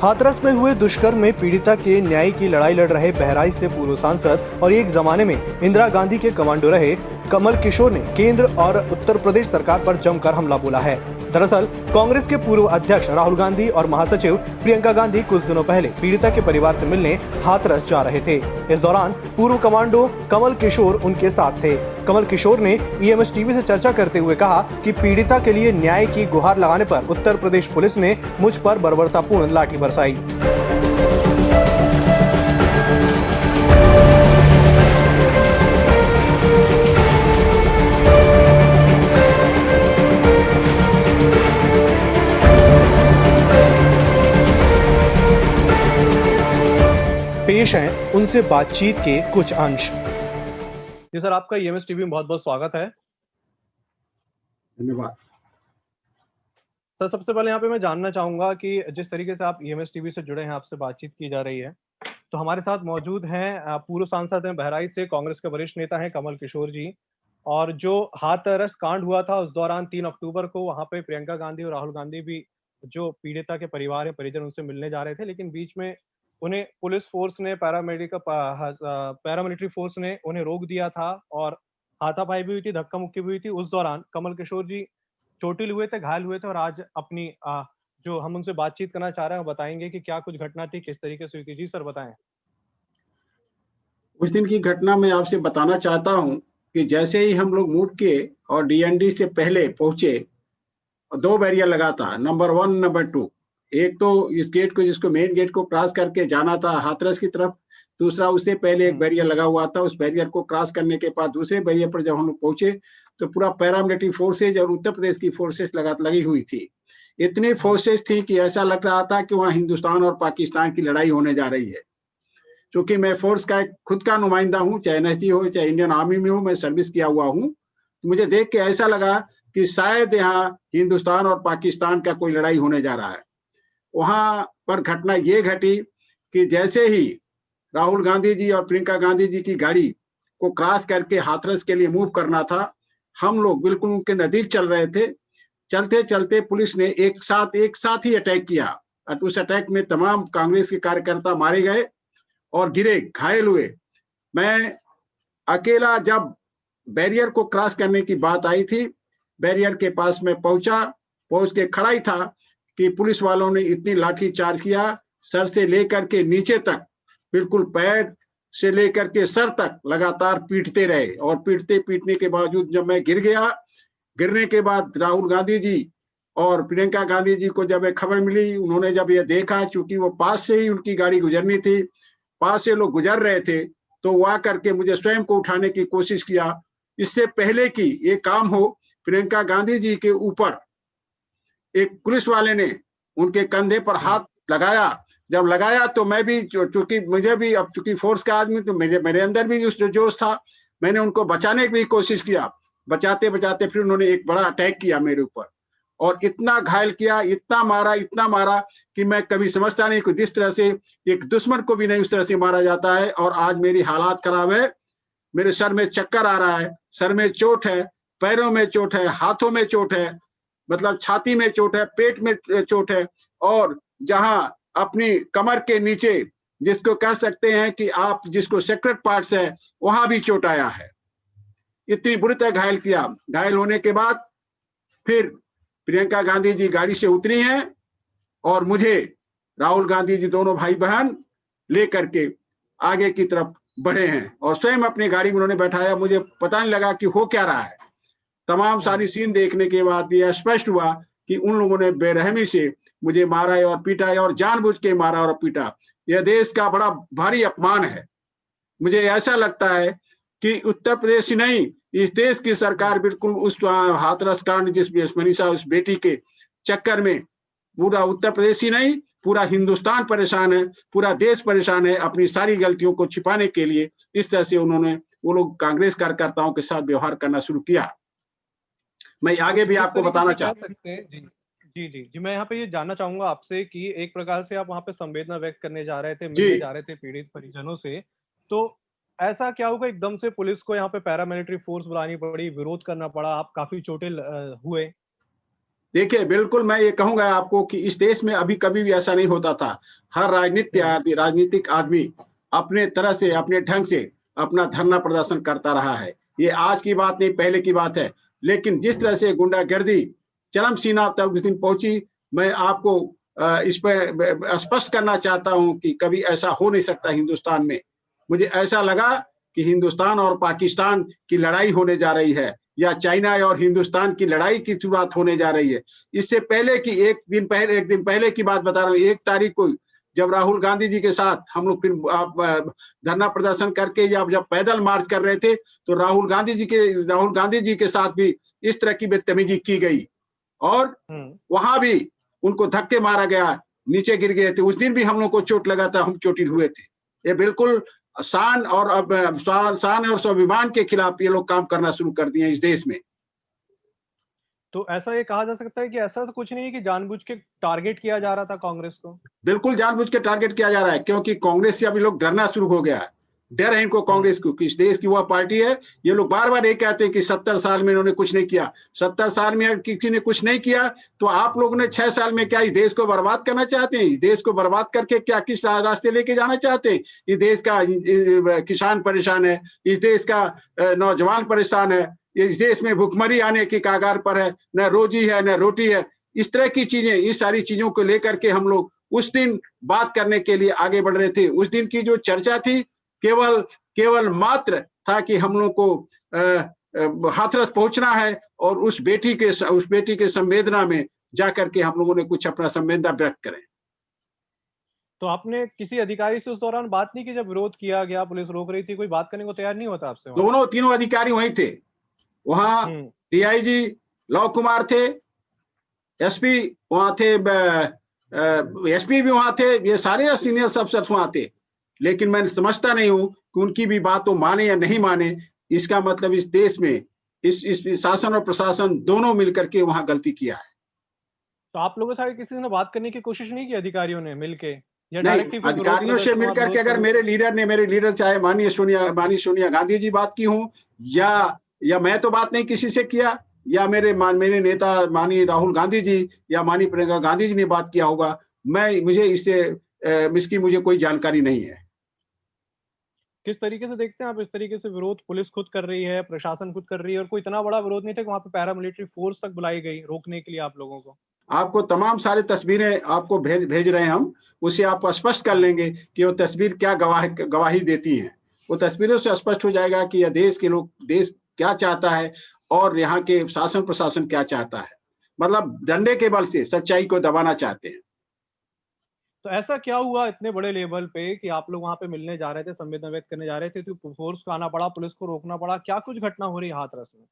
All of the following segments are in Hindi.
हाथरस में हुए दुष्कर्म में पीड़िता के न्याय की लड़ाई लड़ रहे बहराइच से पूर्व सांसद और एक जमाने में इंदिरा गांधी के कमांडो रहे कमल किशोर ने केंद्र और उत्तर प्रदेश सरकार पर जमकर हमला बोला है। दरअसल कांग्रेस के पूर्व अध्यक्ष राहुल गांधी और महासचिव प्रियंका गांधी कुछ दिनों पहले पीड़िता के परिवार से मिलने हाथरस जा रहे थे। इस दौरान पूर्व कमांडो कमल किशोर उनके साथ थे। कमल किशोर ने ईएमएस टीवी से चर्चा करते हुए कहा कि पीड़िता के लिए न्याय की गुहार लगाने पर उत्तर प्रदेश पुलिस ने मुझ पर बर्बरतापूर्ण लाठी बरसाई। पेश हैं उनसे बातचीत के कुछ अंश। जी सर, आपका ईएमएस टीवी में बहुत बहुत स्वागत है। धन्यवाद सर, सबसे पहले यहाँ पे मैं जानना चाहूंगा कि जिस तरीके से आप ईएमएस टीवी से जुड़े हैं, आपसे बातचीत की जा रही है, तो हमारे साथ मौजूद हैं पूर्व सांसद हैं बहराइच से, कांग्रेस के वरिष्ठ नेता हैं कमल किशोर जी। और जो हाथरस कांड हुआ था उस दौरान 3 अक्टूबर को वहां पे प्रियंका गांधी और राहुल गांधी भी जो पीड़िता के परिवार है परिजन उनसे मिलने जा रहे थे, लेकिन बीच में उन्हें पुलिस फोर्स ने पैरामिलिट्री फोर्स ने उन्हें रोक दिया था और हाथापाई भी हुई थी, धक्का मुक्की भी हुई थी। उस दौरान कमल किशोर जी चोटिल हुए थे, घायल हुए थे और आज अपनी जो हम उनसे बातचीत करना चाह रहे हैं वो बताएंगे कि क्या कुछ घटना थी, किस तरीके से हुई थी। जी सर, बताएं। उस दिन की घटना मैं आपसे बताना चाहता हूं कि जैसे ही हम लोग मूव किए और डीएनडी से पहले पहुंचे, 2 बैरियर लगा था, नंबर 1 नंबर 2। एक तो इस गेट को, जिसको मेन गेट को क्रॉस करके जाना था हाथरस की तरफ, दूसरा उससे पहले एक बैरियर लगा हुआ था। उस बैरियर को क्रॉस करने के बाद दूसरे बैरियर पर जब हम लोग पहुंचे तो पूरा पैरामिलिट्री फोर्सेज और उत्तर प्रदेश की फोर्सेज लगी हुई थी। इतनी फोर्सेज थी कि ऐसा लग रहा था कि वहां हिंदुस्तान और पाकिस्तान की लड़ाई होने जा रही है। क्योंकि मैं फोर्स का खुद का नुमाइंदा हूँ, चाहे एनएसजी हो चाहे इंडियन आर्मी में हो, मैं सर्विस किया हुआ हूँ। तो मुझे देख के ऐसा लगा कि शायद यहाँ हिंदुस्तान और पाकिस्तान का कोई लड़ाई होने जा रहा है। वहां पर घटना ये घटी कि जैसे ही राहुल गांधी जी और प्रियंका गांधी जी की गाड़ी को क्रॉस करके हाथरस के लिए मूव करना था, हम लोग बिल्कुल उनके नजदीक चल रहे थे। चलते चलते पुलिस ने एक साथ ही अटैक किया और उस अटैक में तमाम कांग्रेस के कार्यकर्ता मारे गए और गिरे, घायल हुए। मैं अकेला, जब बैरियर को क्रॉस करने की बात आई थी, बैरियर के पास में पहुंच के खड़ा ही था कि पुलिस वालों ने इतनी लाठी चार्ज किया, सर से लेकर के नीचे तक, बिल्कुल पैर से लेकर के सर तक लगातार पीटते रहे। और पीटने के बावजूद जब मैं गिर गया, गिरने के बाद राहुल गांधी जी और प्रियंका गांधी जी को जब खबर मिली, उन्होंने जब ये देखा, चूंकि वो पास से ही उनकी गाड़ी गुजरनी थी, पास से लोग गुजर रहे थे, तो वो आकर के मुझे स्वयं को उठाने की कोशिश किया। इससे पहले कि ये काम हो, प्रियंका गांधी जी के ऊपर एक पुलिस वाले ने उनके कंधे पर हाथ लगाया। जब लगाया तो मैं भी, चूंकि मुझे भी, अब चूंकि फोर्स का आदमी, तो मेरे अंदर भी उस जोश था, मैंने उनको बचाने की भी कोशिश किया। बचाते बचाते फिर उन्होंने एक बड़ा अटैक किया मेरे ऊपर और इतना घायल किया, इतना मारा कि मैं कभी समझता नहीं कि जिस तरह से एक दुश्मन को भी नहीं उस तरह से मारा जाता है। और आज मेरी हालात खराब है, मेरे सर में चक्कर आ रहा है, सर में चोट है, पैरों में चोट है, हाथों में चोट है, मतलब छाती में चोट है, पेट में चोट है, और जहां अपनी कमर के नीचे, जिसको कह सकते हैं कि आप जिसको सेक्रेट पार्ट्स है, वहां भी चोट आया है। इतनी बुरी तरह घायल किया। घायल होने के बाद फिर प्रियंका गांधी जी गाड़ी से उतरी हैं और मुझे राहुल गांधी जी, दोनों भाई बहन, लेकर के आगे की तरफ बढ़े हैं और स्वयं अपनी गाड़ी में उन्होंने बैठाया। मुझे पता नहीं लगा कि हो क्या रहा है। तमाम सारी सीन देखने के बाद यह स्पष्ट हुआ कि उन लोगों ने बेरहमी से मुझे मारा है और पीटा है, और जानबूझ के मारा और पीटा। यह देश का बड़ा भारी अपमान है। मुझे ऐसा लगता है कि उत्तर प्रदेश ही नहीं, इस देश की सरकार बिल्कुल उस हाथरस कांड, जिस मनीषा, उस बेटी के चक्कर में पूरा उत्तर प्रदेश ही नहीं, पूरा हिंदुस्तान परेशान है, पूरा देश परेशान है। अपनी सारी गलतियों को छिपाने के लिए इस तरह से वो लोग कांग्रेस कार्यकर्ताओं के साथ व्यवहार करना शुरू किया। मैं आगे भी आपको बताना चाहता हूं। जी, मैं यहाँ पे ये जानना चाहूंगा आपसे कि एक प्रकार से आप वहाँ पे संवेदना व्यक्त करने जा रहे थे, मिलने जा रहे थे पीड़ित परिजनों से, तो ऐसा क्या होगा एकदम से पुलिस को यहाँ पे पैरामिलिट्री फोर्स बुलानी पड़ी, विरोध करना पड़ा, आप काफी चोटिल हुए? देखिए, बिल्कुल मैं ये कहूंगा आपको कि इस देश में अभी कभी भी ऐसा नहीं होता था। हर राजनीतिक आदमी अपने तरह से, अपने ढंग से अपना धरना प्रदर्शन करता रहा है। ये आज की बात नहीं, पहले की बात है। लेकिन जिस तरह से गुंडागर्दी चरम सीमा तक उस दिन पहुंची, मैं आपको इस पर स्पष्ट करना चाहता हूं कि कभी ऐसा हो नहीं सकता हिंदुस्तान में। मुझे ऐसा लगा कि हिंदुस्तान और पाकिस्तान की लड़ाई होने जा रही है, या चाइना और हिंदुस्तान की लड़ाई की शुरुआत होने जा रही है। इससे पहले की एक दिन पहले की बात बता रहा हूँ। 1 तारीख को जब राहुल गांधी जी के साथ हम लोग फिर धरना प्रदर्शन करके या जब पैदल मार्च कर रहे थे, तो राहुल गांधी जी के साथ भी इस तरह की बदतमीजी की गई, और वहां भी उनको धक्के मारा गया, नीचे गिर गए थे। उस दिन भी हम लोग को चोट लगा था, हम चोटिल हुए थे। ये बिल्कुल शान और स्वाभिमान के खिलाफ ये लोग काम करना शुरू कर दिए इस देश में। तो ऐसा ये कहा जा सकता है कि ऐसा तो कुछ नहीं है कि जानबूझ के टारगेट किया जा रहा था कांग्रेस को? बिल्कुल जानबूझ के टारगेट किया जा रहा है, क्योंकि कांग्रेस से अभी लोग डरना शुरू हो गया है। डर है इनको कांग्रेस को कि इस देश की वह पार्टी है। ये लोग बार बार ये कहते हैं कि 70 साल में इन्होंने कुछ नहीं किया। 70 साल में अगर किसी ने कुछ नहीं किया, तो आप लोगों ने 6 साल में क्या इस देश को बर्बाद करना चाहते हैं? इस देश को बर्बाद करके क्या किस रास्ते लेके जाना चाहते हैं? इस देश का किसान परेशान है, इस देश का नौजवान परेशान है, इस देश में भुखमरी आने के कगार पर है, न रोजी है न रोटी है। इस तरह की चीजें, इस सारी चीजों को लेकर के हम लोग उस दिन बात करने के लिए आगे बढ़ रहे थे। उस दिन की जो चर्चा थी, केवल मात्र था कि हम लोग को हाथरस पहुंचना है, और उस बेटी के संवेदना में जाकर के हम लोगों ने कुछ अपना संवेदना व्यक्त करें। तो आपने किसी अधिकारी से उस दौरान बात नहीं की जब विरोध किया गया, पुलिस रोक रही थी, कोई बात करने को तैयार नहीं होता आपसे? दोनों तीनों अधिकारी वहीं थे। वहां डीआईजी लव कुमार थे, एसपी वहां थे, एसपी भी वहां थे, ये सारे सीनियर अफसर वहां थे। लेकिन मैं समझता नहीं हूं कि उनकी भी बात तो माने या नहीं माने। इसका मतलब इस देश में इस शासन और प्रशासन दोनों मिलकर के वहां गलती किया है। तो आप लोगों से किसी ने बात करने की कोशिश नहीं की अधिकारियों ने मिलके? नहीं, अधिकारियों से मिलकर के अगर मेरे लीडर चाहे माननीय सोनिया गांधी जी बात की हूं, या मैं तो बात नहीं किसी से किया, या मेरे नेता माननीय राहुल गांधी जी या माननीय प्रियंका गांधी जी ने बात किया होगा, मुझे इसकी मुझे कोई जानकारी नहीं है। किस तरीके से देखते हैं आप इस तरीके से विरोध पुलिस खुद कर रही है, प्रशासन खुद कर रही है, और कोई इतना बड़ा विरोध नहीं था कि वहां पे पैरामिलिट्री फोर्स तक बुलाई गई रोकने के लिए आप लोगों को? आपको तमाम सारी तस्वीरें आपको भेज रहे हैं हम, उससे आप स्पष्ट कर लेंगे कि वो तस्वीर क्या गवाही देती हैं। वो तस्वीरों से स्पष्ट हो जाएगा कि यह देश क्या चाहता है और यहाँ के शासन प्रशासन क्या चाहता है। मतलब डंडे के बल से सच्चाई को दबाना चाहते हैं। तो ऐसा क्या हुआ इतने बड़े लेवल पे कि आप लोग वहां पे मिलने जा रहे थे, संवेदना व्यक्त करने जा रहे थे, तो फोर्स को आना पड़ा, पुलिस को रोकना पड़ा? क्या कुछ घटना हो रही है हाथरस में?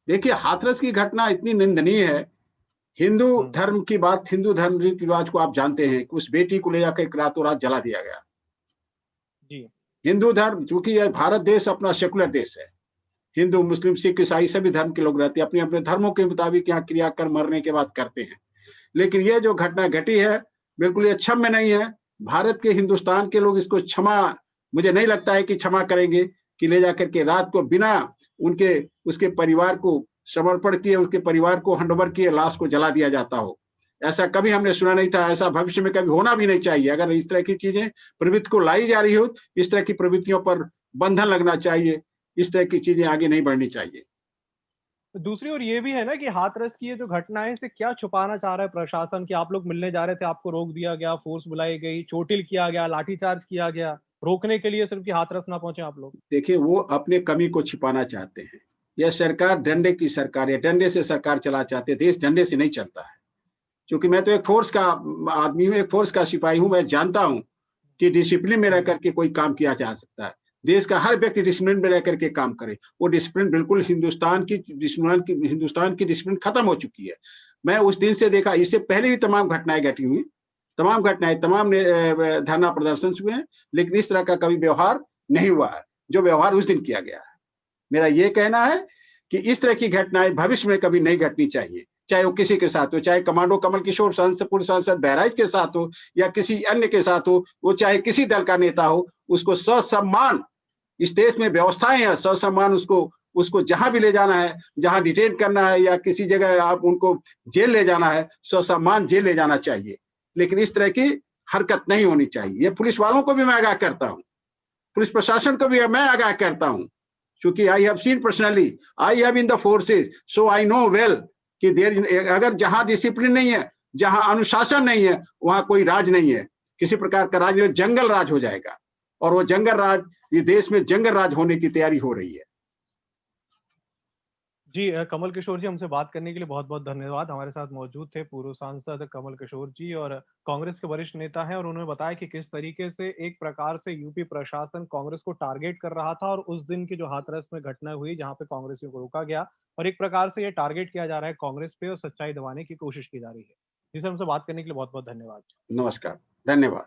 देखिए, हाथरस की घटना इतनी निंदनीय है। हिंदू धर्म की बात, हिंदू धर्म रीति रिवाज को आप जानते हैं कि उस बेटी को ले जाकर रातों रात जला दिया गया। जी। हिंदू धर्म, चूंकि यह भारत देश अपना सेकुलर देश है, हिंदू मुस्लिम सिख ईसाई सभी धर्म के लोग रहते हैं, अपने अपने धर्मों के मुताबिक यहाँ क्रियाकर्म मरने के बाद करते हैं। लेकिन यह जो घटना घटी है, बिल्कुल ये क्षम्य नहीं है। भारत के, हिंदुस्तान के लोग इसको मुझे नहीं लगता है कि क्षमा करेंगे कि ले जाकर के रात को बिना उसके परिवार को समर्पण किए, उसके परिवार को हैंडओवर किए लाश को जला दिया जाता हो। ऐसा कभी हमने सुना नहीं था, ऐसा भविष्य में कभी होना भी नहीं चाहिए। अगर इस तरह की चीजें प्रवृत्ति को लाई जा रही हो, इस तरह की प्रवृत्तियों पर बंधन लगना चाहिए, इस तरह की चीजें आगे नहीं बढ़नी चाहिए। दूसरी ओर ये भी है ना कि हाथरस की ये जो घटना है, इसे क्या छुपाना चाह रहा है प्रशासन कि आप लोग मिलने जा रहे थे, आपको रोक दिया गया, फोर्स बुलाई गई, चोटिल किया गया, लाठीचार्ज किया गया, रोकने के लिए सिर्फ कि हाथरस ना पहुंचे आप लोग? देखिए, वो अपने कमी को छिपाना चाहते हैं। यह सरकार डंडे की सरकार है, डंडे से सरकार चला चाहते हैं। देश डंडे से नहीं चलता है। क्योंकि मैं तो एक फोर्स का आदमी हूँ, एक फोर्स का सिपाही हूँ। मैं जानता हूँ कि डिसिप्लिन में रह करके कोई काम किया जा सकता है। देश का हर व्यक्ति डिसिप्लिन में रह करके काम करे। वो डिसिप्लिन बिल्कुल हिंदुस्तान की डिसिप्लिन खत्म हो चुकी है। मैं उस दिन से देखा, इससे पहले भी तमाम घटनाएं घटी हुई, तमाम धरना प्रदर्शन हुए हैं, लेकिन इस तरह का कभी व्यवहार नहीं हुआ है जो व्यवहार उस दिन किया गया है। मेरा ये कहना है कि इस तरह की घटनाएं भविष्य में कभी नहीं घटनी चाहिए, चाहे वो किसी के साथ हो, चाहे कमांडो कमल किशोर पूर्व सांसद बहराइच के साथ हो या किसी अन्य के साथ हो, वो चाहे किसी दल का नेता हो, उसको ससम्मान, इस देश में व्यवस्थाएं हैं, ससम्मान उसको उसको जहां भी ले जाना है, जहां डिटेन करना है या किसी जगह आप उनको जेल ले जाना है, ससम्मान जेल ले जाना चाहिए। लेकिन इस तरह की हरकत नहीं होनी चाहिए। ये पुलिस वालों को भी मैं आगाह करता हूं, पुलिस प्रशासन को भी मैं आगाह करता हूं, क्योंकि I have seen personally, I have in the forces, so I know well कि देर अगर जहां डिसिप्लिन नहीं है, जहां अनुशासन नहीं है, वहां कोई राज नहीं है। किसी प्रकार का राज, जंगल राज हो जाएगा, और वो जंगल राज, ये देश में जंगल राज होने की तैयारी हो रही है। जी कमल किशोर जी, हमसे बात करने के लिए बहुत-बहुत धन्यवाद। हमारे साथ मौजूद थे पूर्व सांसद कमल किशोर जी और कांग्रेस के वरिष्ठ नेता हैं, और उन्होंने बताया कि किस तरीके से एक प्रकार से यूपी प्रशासन कांग्रेस को टारगेट कर रहा था, और उस दिन की जो हाथरस में घटना हुई जहां पे कांग्रेसियों को रोका गया, और एक प्रकार से ये टारगेट किया जा रहा है कांग्रेस पे और सच्चाई दबाने की कोशिश की जा रही है। जी सर, हमसे बात करने के लिए बहुत-बहुत धन्यवाद। नमस्कार, धन्यवाद।